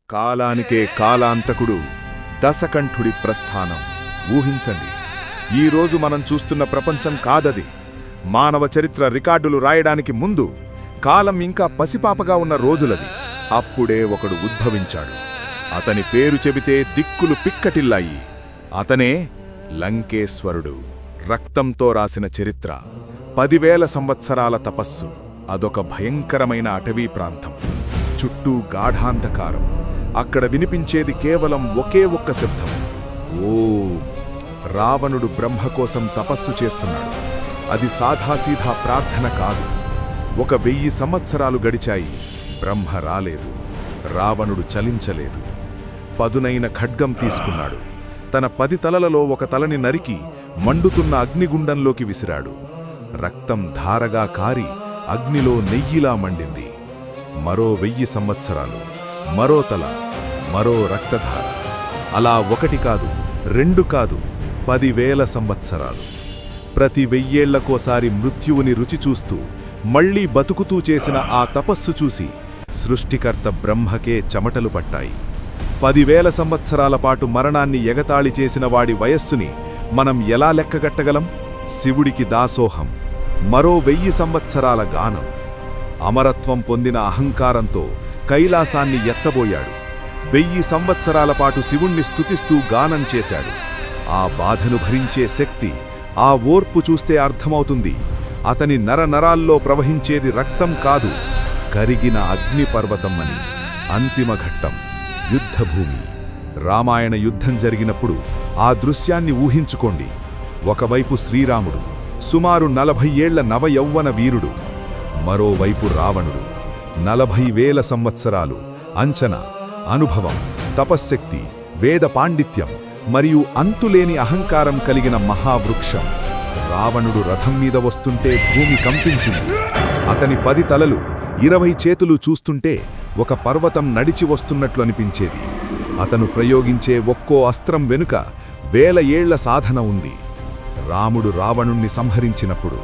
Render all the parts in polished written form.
కాలానికే కాలాంతకుడు దశకంఠుడి ప్రస్థానం. ఊహించండి, ఈరోజు మనం చూస్తున్న ప్రపంచం కాదది. మానవ చరిత్ర రికార్డులు రాయడానికి ముందు కాలం ఇంకా పసిపాపగా ఉన్న రోజులది. అప్పుడే ఒకడు ఉద్భవించాడు. అతని పేరు చెబితే దిక్కులు పిక్కటిల్లాయి. అతనే లంకేశ్వరుడు. రక్తంతో రాసిన చరిత్ర, 10,000 సంవత్సరాల తపస్సు. అదొక భయంకరమైన అటవీ ప్రాంతం. చుట్టూ గాఢాంధకారం. అక్కడ వినిపించేది కేవలం ఒకే ఒక్క శబ్దం, ఓం. రావణుడు బ్రహ్మ కోసం తపస్సు చేస్తున్నాడు. అది సాధాసీధా ప్రార్థన కాదు. 1000 సంవత్సరాలు గడిచాయి. బ్రహ్మ రాలేదు. రావణుడు చలించలేదు. పదునైన ఖడ్గం తీసుకున్నాడు. తన 10 తలలలో ఒక తలని నరికి మండుతున్న అగ్నిగుండంలోకి విసిరాడు. రక్తం ధారగా కారి అగ్నిలో నెయ్యిలా మండింది. మరో 1000 సంవత్సరాలు, మరో తల, మరో రక్తధార. అలా 1 కాదు, 2 కాదు, 10,000 సంవత్సరాలు. ప్రతి 1000 ఏళ్లకోసారి మృత్యువుని రుచి చూస్తూ మళ్లీ బతుకుతూ చేసిన ఆ తపస్సు చూసి సృష్టికర్త బ్రహ్మకే చెమటలు పట్టాయి. 10,000 సంవత్సరాల పాటు మరణాన్ని ఎగతాళి చేసిన వాడి వయస్సుని మనం ఎలా లెక్కగట్టగలం? శివుడికి దాసోహం, మరో 1000 సంవత్సరాల గానం. అమరత్వం పొందిన అహంకారంతో కైలాసాన్ని ఎత్తబోయాడు. 1000 సంవత్సరాల పాటు శివుణ్ణి స్తుతిస్తూ గానం చేశాడు. ఆ బాధను భరించే శక్తి, ఆ ఓర్పు చూస్తే అర్థమవుతుంది. అతని నరనరాల్లో ప్రవహించేది రక్తం కాదు, కరిగిన అగ్నిపర్వతం అని. అంతిమ ఘట్టం, యుద్ధభూమి. రామాయణ యుద్ధం జరిగినప్పుడు ఆ దృశ్యాన్ని ఊహించుకోండి. ఒకవైపు శ్రీరాముడు, సుమారు 40 ఏళ్ల నవయౌవన వీరుడు. మరోవైపు రావణుడు, 40,000 సంవత్సరాలు అంచనా, అనుభవం, తపశ్శక్తి, వేద పాండిత్యం మరియు అంతులేని అహంకారం కలిగిన మహావృక్షం. రావణుడు రథం మీద వస్తుంటే భూమి కంపించింది. అతని 10 తలలు, 20 చేతులు చూస్తుంటే ఒక పర్వతం నడిచి వస్తున్నట్లు అనిపించేది. అతను ప్రయోగించే ఒక్కో అస్త్రం వెనుక 1000 ఏళ్ల సాధన ఉంది. రాముడు రావణుణ్ణి సంహరించినప్పుడు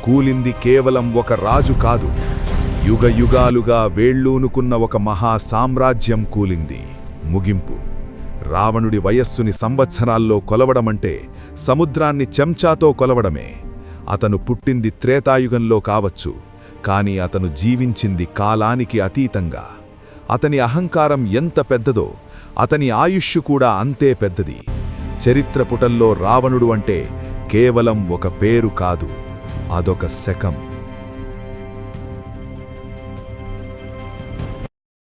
కూలింది కేవలం ఒక రాజు కాదు, యుగయుగాలుగా వేళ్ళూనుకున్న ఒక మహా సామ్రాజ్యం కూలింది. ముగింపు, రావణుడి వయస్సుని సంవత్సరాల్లో కొలవడమంటే సముద్రాన్ని చెంచాతో కొలవడమే. అతను పుట్టింది త్రేతాయుగంలో కావచ్చు, కాని అతను జీవించింది కాలానికి అతీతంగా. అతని అహంకారం ఎంత పెద్దదో అతని ఆయుష్షు కూడా అంతే పెద్దది. చరిత్ర పుటల్లో రావణుడు అంటే కేవలం ఒక పేరు కాదు, అదొక శకం.